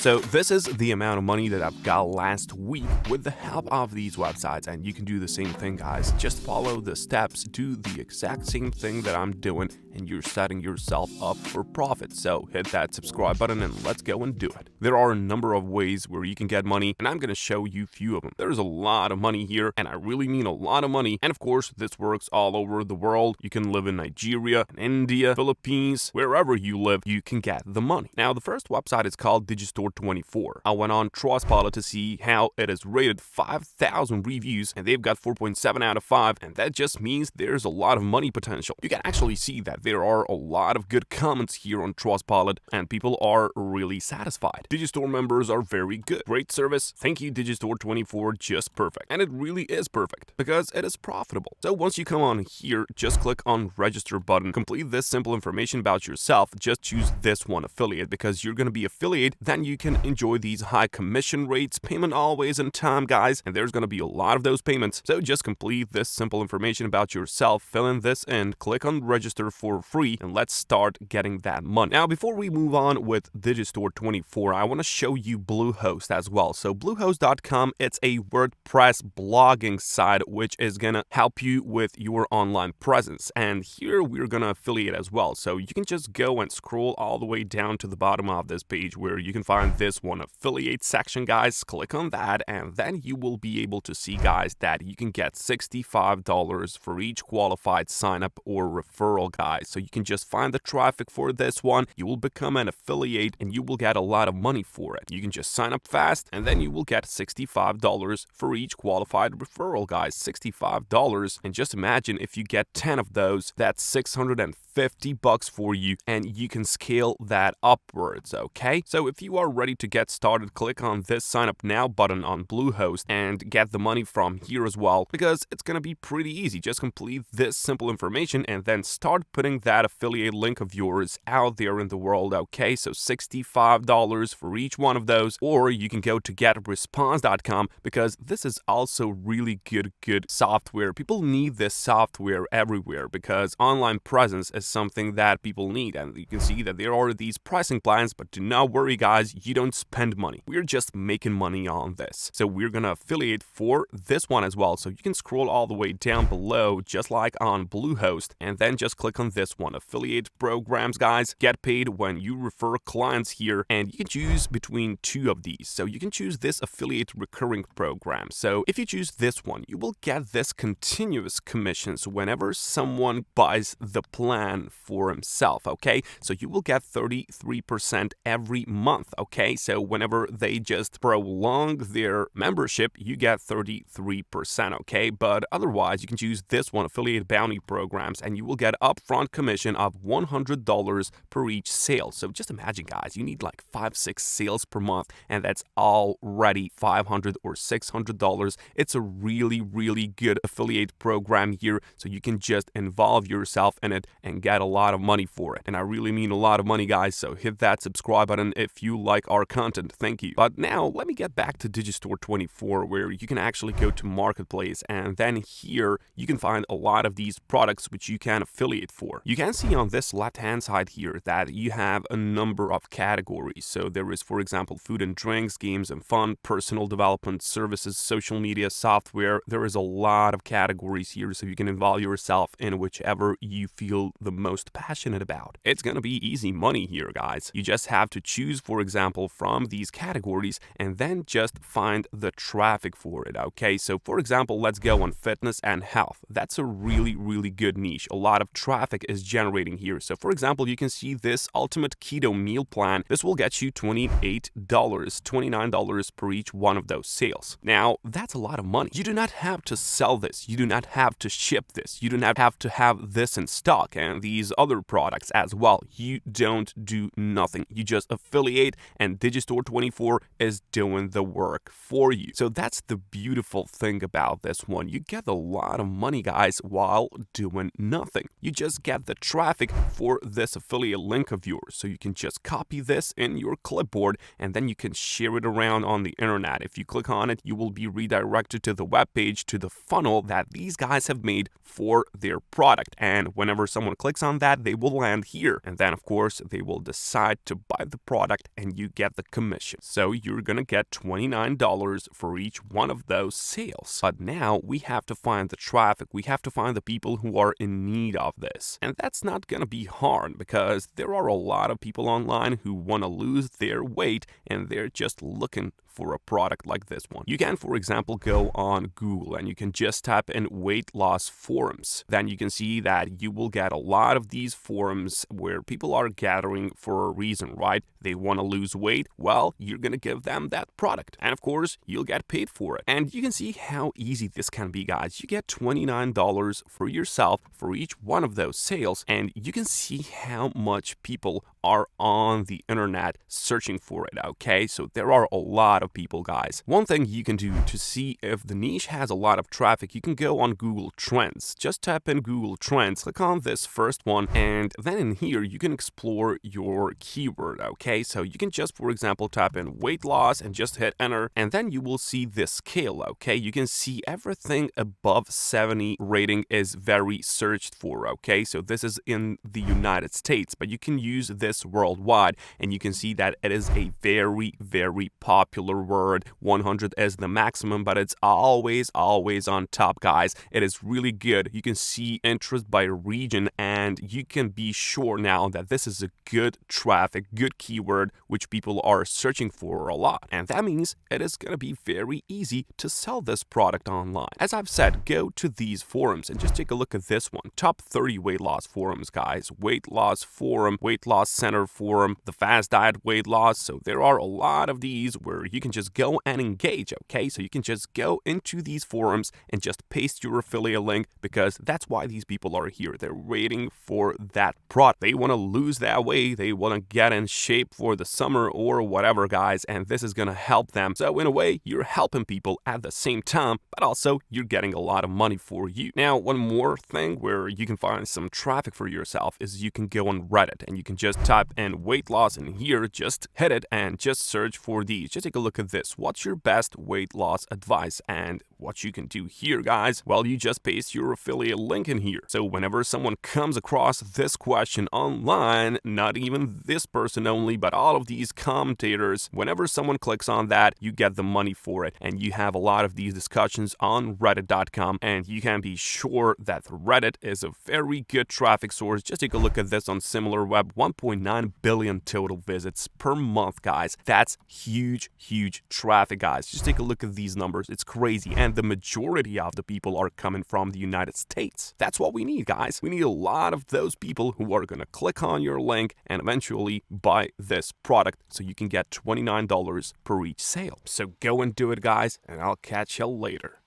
So this is the amount of money that I've got last week with the help of these websites, and you can do the same thing, guys. Just follow the steps, do the exact same thing that I'm doing, and you're setting yourself up for profit. So hit that subscribe button and let's go and do it. There are a number of ways where you can get money, and I'm going to show you a few of them. There's a lot of money here, and I really mean a lot of money. And of course, this works all over the world. You can live in Nigeria, in India, Philippines, wherever you live, you can get the money. Now, the first website is called Digistore24. I went on Trustpilot to see how it is rated 5,000 reviews, and they've got 4.7 out of 5, and that just means there's a lot of money potential. You can actually see that there are a lot of good comments here on Trustpilot, and people are really satisfied. Digistore members are very good. Great service. Thank you, Digistore24, just perfect. And it really is perfect because it is profitable. So once you come on here, just click on register button, complete this simple information about yourself, just choose this one, affiliate, because you're going to be affiliate, then you can enjoy these high commission rates, payment always in time, guys, and there's going to be a lot of those payments. So just complete this simple information about yourself, fill in this in, click on register for free, and let's start getting that money. Now, before we move on with Digistore24, I want to show you Bluehost as well. So Bluehost.com, it's a WordPress blogging site which is going to help you with your online presence. And here we're going to affiliate as well. So you can just go and scroll all the way down to the bottom of this page where you can find this one, affiliate section, guys. Click on that, and then you will be able to see, guys, that you can get $65 for each qualified sign up or referral, guys. So you can just find the traffic for this one. You will become an affiliate and you will get a lot of money for it. You can just sign up fast and then you will get $65 for each qualified referral, guys. $65. And just imagine if you get 10 of those, that's $650 for you, and you can scale that upwards, okay? So if you are ready to get started, click on this sign up now button on Bluehost and get the money from here as well, because it's going to be pretty easy. Just complete this simple information and then start putting that affiliate link of yours out there in the world, okay? So $65 for each one of those, or you can go to getresponse.com because this is also really good software. People need this software everywhere because online presence is something that people need, and you can see that there are these pricing plans, but do not worry, guys, you don't spend money. We're just making money on this. So we're gonna affiliate for this one as well. So you can scroll all the way down below, just like on Bluehost, and then just click on this one, affiliate programs, guys. Get paid when you refer clients here, and you can choose between two of these. So you can choose this affiliate recurring program. So if you choose this one, you will get this continuous commissions whenever someone buys the plan for himself, okay? So you will get 33% every month, okay? So whenever they just prolong their membership, you get 33%, okay? But otherwise, you can choose this one, affiliate bounty programs, and you will get upfront commission of $100 per each sale. So just imagine, guys, you need like 5-6 sales per month, and that's already $500 or $600. It's a really good affiliate program here, so you can just involve yourself in it and get a lot of money for it. And I really mean a lot of money, guys, so hit that subscribe button if you like our content. Thank you. But now let me get back to Digistore24, where you can actually go to Marketplace, and then here you can find a lot of these products which you can affiliate for. You can see on this left hand side here that you have a number of categories. So there is, for example, food and drinks, games and fun, personal development, services, social media, software. There is a lot of categories here, so you can involve yourself in whichever you feel the most passionate about. It's gonna be easy money here, guys. You just have to choose, for example, from these categories and then just find the traffic for it, okay? So for example, let's go on fitness and health. That's a really good niche. A lot of traffic is generating here. So for example, you can see this ultimate keto meal plan. This will get you $28, $29 per each one of those sales. Now, that's a lot of money. You do not have to sell this. You do not have to ship this. You do not have to have this in stock and these other products as well. You don't do nothing. You just affiliate, and Digistore24 is doing the work for you. So that's the beautiful thing about this one. You get a lot of money, guys, while doing nothing. You just get the traffic for this affiliate link of yours. So you can just copy this in your clipboard and then you can share it around on the internet. If you click on it, you will be redirected to the web page, to the funnel that these guys have made for their product. And whenever someone clicks on that, they will land here. And then, of course, they will decide to buy the product and you get the commission. So you're gonna get $29 for each one of those sales. But now we have to find the traffic. We have to find the people who are in need of this. And that's not gonna be hard because there are a lot of people online who want to lose their weight and they're just looking for a product like this one. You can, for example, go on Google and you can just type in weight loss forums. Then you can see that you will get a lot of these forums where people are gathering for a reason, right? They want to lose weight. Well, you're going to give them that product. And of course, you'll get paid for it. And you can see how easy this can be, guys. You get $29 for yourself for each one of those sales. And you can see how much people are on the internet searching for it, okay? So there are a lot of people, guys. One thing you can do to see if the niche has a lot of traffic, you can go on Google Trends. Just type in Google Trends, click on this first one, and then in here you can explore your keyword, okay? So you can just, for example, type in weight loss and just hit enter, and then you will see this scale, okay? You can see everything above 70 rating is very searched for, okay? So this is in the United States, but you can use this worldwide, and you can see that it is a very, very popular word. 100 is the maximum, but it's always on top, guys. It is really good. You can see interest by region, and you can be sure now that this is a good traffic, good keyword, which people are searching for a lot. And that means it is going to be very easy to sell this product online. As I've said, go to these forums and just take a look at this one. Top 30 weight loss forums, guys. Weight loss forum, weight loss center forum, the fast diet weight loss. So there are a lot of these where you can just go and engage, okay? So you can just go into these forums and just paste your affiliate link, because that's why these people are here. They're waiting for that product. They want to lose that weight. They want to get in shape for the summer or whatever, guys, and this is going to help them. So in a way, you're helping people at the same time, but also you're getting a lot of money for you. Now, one more thing where you can find some traffic for yourself is you can go on Reddit and you can just type in weight loss in here, just hit it and just search for these. Just take a look at this. What's your best weight loss advice? And what you can do here, guys, well, you just paste your affiliate link in here. So whenever someone comes across this question online, not even this person only, but all of these commentators, whenever someone clicks on that, you get the money for it. And you have a lot of these discussions on reddit.com, and you can be sure that Reddit is a very good traffic source. Just take a look at this on SimilarWeb. 1.9 billion total visits per month, guys. That's huge traffic, guys. Just take a look at these numbers. It's crazy. And the majority of the people are coming from the United States. That's what we need, guys. We need a lot of those people who are going to click on your link and eventually buy this product so you can get $29 per each sale. So go and do it, guys, and I'll catch you later.